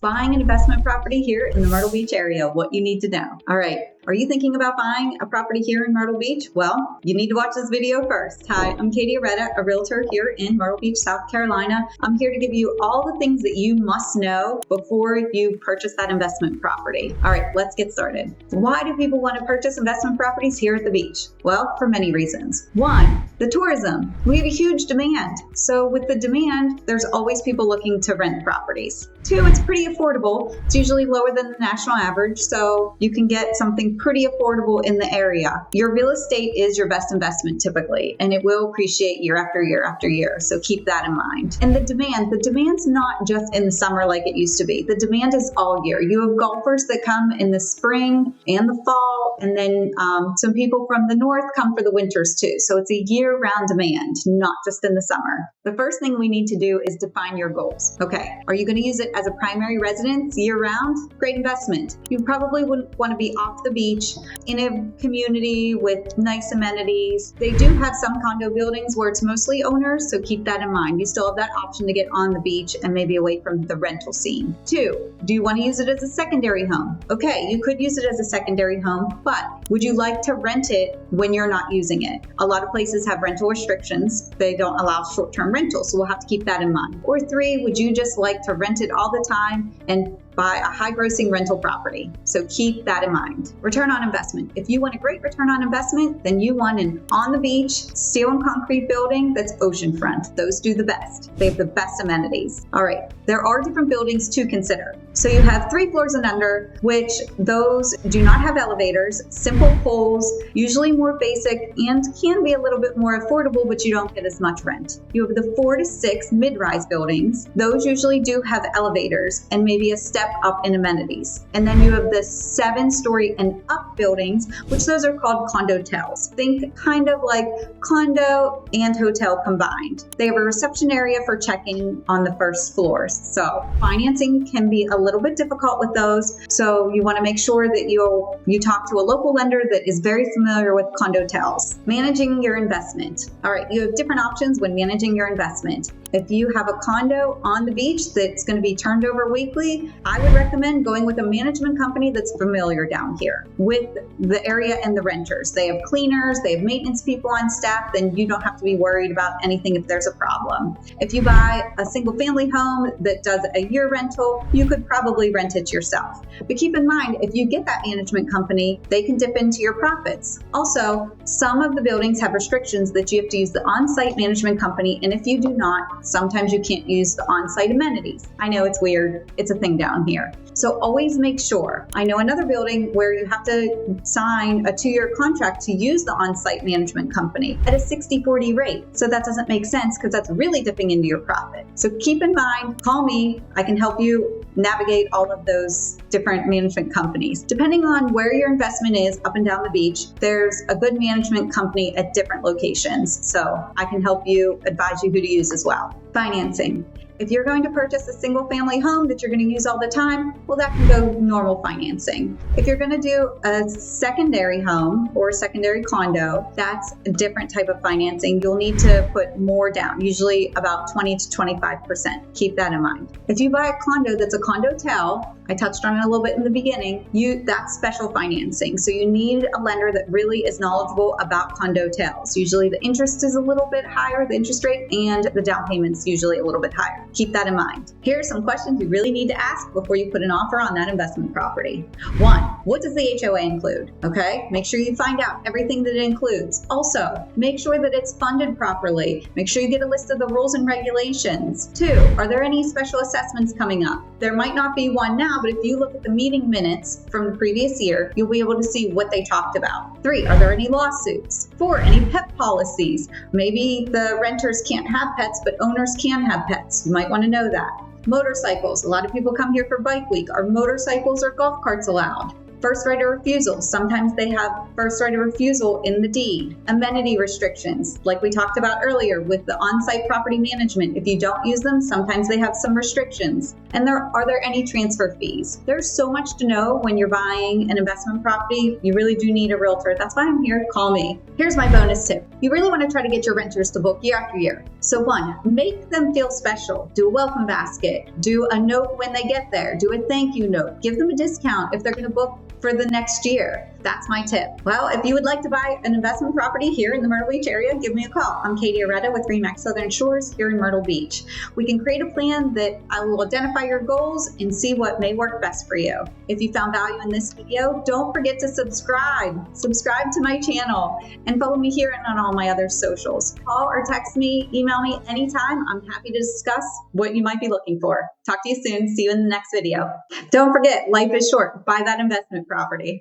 Buying an investment property here in the Myrtle Beach area, what you need to know. All right, are you thinking about buying a property here in Myrtle Beach? Well, you need to watch this video first. Hi, I'm Katie Aretta, a realtor here in Myrtle Beach, South Carolina. I'm here to give you all the things that you must know before you purchase that investment property. All right, let's get started. Why do people want to purchase investment properties here at the beach? Well, for many reasons. One, the tourism. We have a huge demand. So with the demand, there's always people looking to rent properties. Two, it's pretty affordable. It's usually lower than the national average, so you can get something pretty affordable in the area. Your real estate is your best investment typically, and it will appreciate year after year after year, so keep that in mind. And the demand's not just in the summer like it used to be. The demand is all year. You have golfers that come in the spring and the fall, and then some people from the north come for the winters too. So it's a year-round demand, not just in the summer. The first thing we need to do is define your goals. Okay, are you going to use it as a primary residence year-round? Great investment. You probably wouldn't want to be off the beach in a community with nice amenities. They do have some condo buildings where it's mostly owners, so keep that in mind. You still have that option to get on the beach and maybe away from the rental scene. Two, do you want to use it as a secondary home? Okay, you could use it as a secondary home, but would you like to rent it when you're not using it? A lot of places have rental restrictions. They don't allow short-term rentals, so we'll have to keep that in mind. Or three, would you just like to rent it all the time and buy a high-grossing rental property? So keep that in mind. Return on investment. If you want a great return on investment, then you want an on-the-beach steel and concrete building that's oceanfront. Those do the best. They have the best amenities. All right, there are different buildings to consider. So you have 3 floors and under, which those do not have elevators, simple pools, usually more basic, and can be a little bit more affordable, but you don't get as much rent. You have the 4 to 6 mid-rise buildings. Those usually do have elevators and maybe a step up in amenities. And then you have the 7-story and up buildings, which those are called condo-tels. Think kind of like condo and hotel combined. They have a reception area for check-in on the first floors. So financing can be a little bit difficult with those. So you want to make sure that you talk to a local lender that is very familiar with condo-tels. Managing your investment. All right, you have different options when managing your investment. If you have a condo on the beach that's going to be turned over weekly, I would recommend going with a management company that's familiar down here with the area and the renters. They have cleaners, they have maintenance people on staff, then you don't have to be worried about anything if there's a problem. If you buy a single family home that does a year rental, you could probably rent it yourself. But keep in mind, if you get that management company, they can dip into your profits. Also, some of the buildings have restrictions that you have to use the on-site management company, and if you do not, sometimes you can't use the on-site amenities. I know it's weird. It's a thing down here. So always make sure. I know another building where you have to sign a 2-year contract to use the on-site management company at a 60-40 rate. So that doesn't make sense because that's really dipping into your profit. So keep in mind, call me. I can help you navigate all of those different management companies. Depending on where your investment is up and down the beach, there's a good management company at different locations. So I can help you, advise you who to use as well. Financing. If you're going to purchase a single family home that you're going to use all the time, well, that can go normal financing. If you're going to do a secondary home or a secondary condo, that's a different type of financing. You'll need to put more down, usually about 20 to 25%. Keep that in mind. If you buy a condo that's a condo-tel, I touched on it a little bit in the beginning, that's special financing. So you need a lender that really is knowledgeable about condo-tels. Usually the interest is a little bit higher, the interest rate, and the down payment's usually a little bit higher. Keep that in mind. Here are some questions you really need to ask before you put an offer on that investment property. 1, what does the HOA include? Okay, make sure you find out everything that it includes. Also, make sure that it's funded properly. Make sure you get a list of the rules and regulations. 2, are there any special assessments coming up? There might not be one now, but if you look at the meeting minutes from the previous year, you'll be able to see what they talked about. 3, are there any lawsuits? 4, any pet policies? Maybe the renters can't have pets, but owners can have pets. You might want to know that. Motorcycles. A lot of people come here for bike week. Are motorcycles or golf carts allowed? First right of refusal. Sometimes they have first right of refusal in the deed. Amenity restrictions, like we talked about earlier with the on-site property management. If you don't use them, sometimes they have some restrictions. And are there any transfer fees? There's so much to know when you're buying an investment property. You really do need a realtor. That's why I'm here. Call me. Here's my bonus tip. You really want to try to get your renters to book year after year. So one, make them feel special. Do a welcome basket. Do a note when they get there. Do a thank you note. Give them a discount if they're going to book for the next year. That's my tip. Well, if you would like to buy an investment property here in the Myrtle Beach area, give me a call. I'm Katie Aretta with RE/MAX Southern Shores here in Myrtle Beach. We can create a plan that I will identify your goals and see what may work best for you. If you found value in this video, don't forget to subscribe. Subscribe to my channel and follow me here and on all my other socials. Call or text me, email me anytime. I'm happy to discuss what you might be looking for. Talk to you soon. See you in the next video. Don't forget, life is short. Buy that investment property.